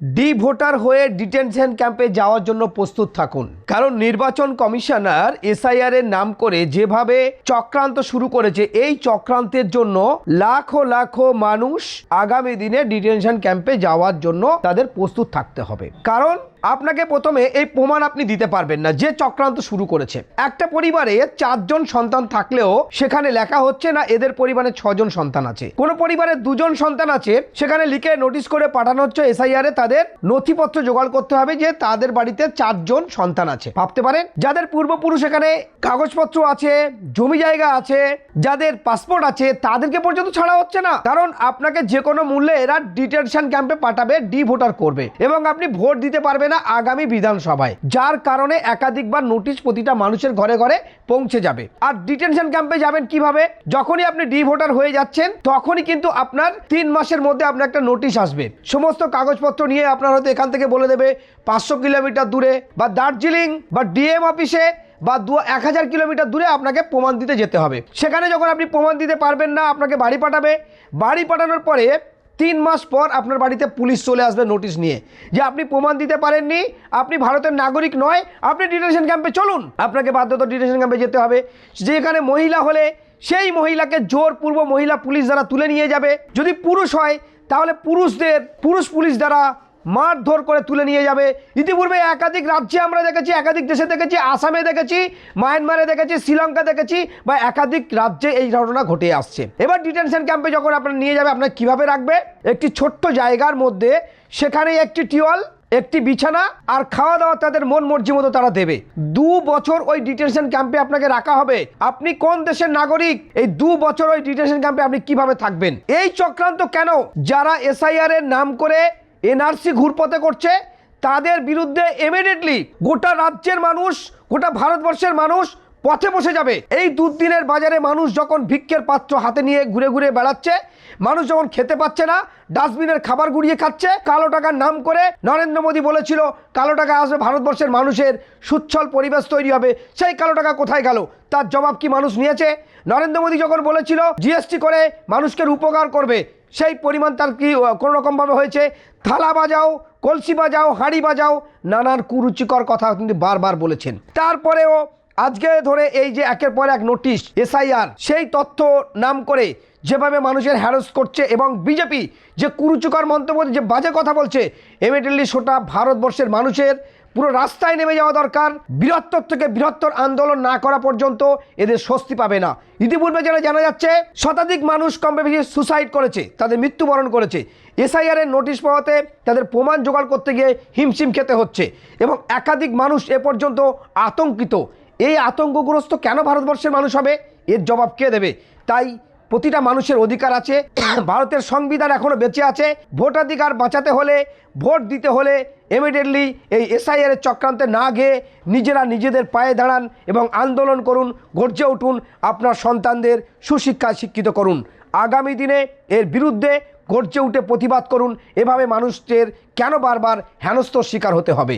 D voter হয়ে detention ক্যাম্পে যাওয়ার জন্য প্রস্তুত থাকুন, কারণ নির্বাচন কমিশনার এসআইআর এর নাম করে যেভাবে চক্রান্ত শুরু করেছে, এই চক্রান্তের জন্য লাখো লাখো মানুষ আগামী দিনে ডিটেনশন ক্যাম্পে যাওয়ার জন্য তাদের প্রস্তুত থাকতে হবে। কারণ আপনাকে প্রথমে এই প্রমাণ আপনি দিতে পারবেন না যে চক্রান্ত শুরু করেছে। একটা পরিবারে 4 জন সন্তান থাকলেও সেখানে লেখা হচ্ছে না এদের পরিবারে 6 জন সন্তান আছে। কোন পরিবারে 2 জন সন্তান আছে, সেখানে লিখে নোটিশ করে পাঠানো হচ্ছে এসআইআর এ তাদের নথিপত্র জোগাড় করতে হবে যে তাদের বাড়িতে 4 জন সন্তান আছে। ভাবতে পারেন, যাদের পূর্বপুরুষ এখানে কাগজপত্র আছে, জমি জায়গা আছে, যাদের পাসপোর্ট আছে, তাদেরকে পর্যন্ত ছাড়া হচ্ছে না। কারণ আপনাকে যে কোনো মূল্যে এরা ডিটেনশন ক্যাম্পে পাঠাবে, ডি ভোটার করবে এবং আপনি ভোট দিতে পারবেন না আগামী বিধানসভায়, যার কারণে একাধিকবার নোটিশ প্রতিটা মানুষের ঘরে ঘরে পৌঁছে যাবে। আর ডিটেনশন ক্যাম্পে যাবেন কিভাবে? যখনই আপনি ডি ভোটার হয়ে যাচ্ছেন তখনই কিন্তু আপনার 3 মাসের মধ্যে আপনার একটা নোটিশ আসবে। সমস্ত কাগজপত্র নিয়ে আপনার হয়তো এখান থেকে বলে দেবে 500 কিলোমিটার দূরে বা দার্জিলিং বা ডিএম অফিসে বা 1000 কিলোমিটার দূরে আপনাকে প্রমাণ দিতে যেতে হবে। সেখানে যখন আপনি প্রমাণ দিতে পারবেন না, আপনাকে বাড়ি পাঠাবে। বাড়ি পাঠানোর পরে 3 মাস পর আপনার বাড়িতে পুলিশ চলে আসবে নোটিশ নিয়ে যে আপনি প্রমাণ দিতে পারেননি, আপনি ভারতের নাগরিক নয়, আপনি ডিটেনশন ক্যাম্পে চলুন। আপনাকে বাধ্যত ডিটেনশন ক্যাম্পে যেতে হবে। যেখানে মহিলা হলে সেই মহিলাকে জোরপূর্বক মহিলা পুলিশ দ্বারা তুলে নিয়ে যাবে। যদি পুরুষ হয় তাহলে পুরুষ পুলিশ দ্বারা মারধর করে তুলে নিয়ে যাবে। ইতিপূর্বে একাধিক রাজ্যে আমরা দেখেছি, একাধিক দেশে দেখেছি, আসামে দেখেছি, মায়ানমারে দেখেছি, শ্রীলঙ্কা দেখেছি, বা একাধিক রাজ্যে এই ঘটনা ঘটে আসছে। এবার ডিটেনশন ক্যাম্পে যখন আপনার নিয়ে যাবে, আপনার কিভাবে রাখবে? একটি ছোট্ট জায়গার মধ্যে, সেখানে একটি টিওয়াল, একটি বিছানা আর খাওয়া দাওয়া তাদের মন মর্জি মতো তারা দেবে। 2 বছর ওই ডিটেনশন ক্যাম্পে আপনাকে রাখা হবে। আপনি কোন দেশের নাগরিক? এই 2 বছর ওই ডিটেনশন ক্যাম্পে আপনি কিভাবে থাকবেন? এই চক্রান্ত কেন? যারা এসআইআর এর নাম করে এনআরসি ঘুরপথে করছে, তাদের বিরুদ্ধে ইমিডিয়েটলি গোটা রাজ্যের মানুষ, গোটা ভারতবর্ষের মানুষ পথে বসে যাবে। এই দুদিনের বাজারে মানুষ যখন ভিক্ষের পাত্র হাতে নিয়ে ঘুরে ঘুরে বেড়াচ্ছে, মানুষ যখন খেতে পাচ্ছে না, ডাস্টবিনের খাবার গুড়িয়ে খাচ্ছে, কালো টাকার নাম করে নরেন্দ্র মোদী বলেছিল কালো টাকা আসবে, ভারতবর্ষের মানুষের সুচ্ছল পরিবেশ তৈরি হবে। সেই কালো টাকা কোথায় গেল? তার জবাব কি মানুষ নিয়েছে? নরেন্দ্র মোদী যখন বলেছিল জিএসটি করে মানুষকে উপকার করবে, সেই পরিমাণ তার কি কোনো রকমভাবে হয়েছে? থালা বাজাও, কলসি বাজাও, হাঁড়ি বাজাও, নানান কুরুচিকর কথা কিন্তু বারবার বলেছেন। তারপরেও আজকে ধরে এই যে একের পর এক নোটিশ এসআইআর, সেই তথ্য নাম করে যেভাবে মানুষের হ্যারাস করছে এবং বিজেপি যে কুরুচিকর মন্তব্য, যে বাজে কথা বলছে, ইমিডিয়েটলি সেটা ভারতবর্ষের মানুষের পুরো রাস্তায় নেমে যাওয়া দরকার। বৃহত্তর থেকে বৃহত্তর আন্দোলন না করা পর্যন্ত এদের স্বস্তি পাবে না। ইতিপূর্বে যেটা জানা যাচ্ছে, শতাধিক মানুষ কম বেশি সুসাইড করেছে, তাদের মৃত্যুবরণ করেছে। এসআইআর এর নোটিশ পাওয়াতে তাদের প্রমাণ জোগাড় করতে গিয়ে হিমশিম খেতে হচ্ছে এবং একাধিক মানুষ এ পর্যন্ত আতঙ্কিত। এই আতঙ্কগ্রস্ত কেন ভারতবর্ষের মানুষ হবে? এর জবাব কে দেবে? তাই প্রতিটা মানুষের অধিকার আছে। ভারতের সংবিধান এখনও বেঁচে আছে। ভোটাধিকার বাঁচাতে হলে, ভোট দিতে হলে ইমিডিয়েটলি এই এসআইআর এর চক্রান্তে না গিয়ে নিজেরা নিজেদের পায়ে দাঁড়ান এবং আন্দোলন করুন, গর্জে উঠুন, আপনার সন্তানদের সুশিক্ষায় শিক্ষিত করুন। আগামী দিনে এর বিরুদ্ধে গর্জে উঠে প্রতিবাদ করুন। এভাবে মানুষদের কেন বারবার হেনস্থার শিকার হতে হবে?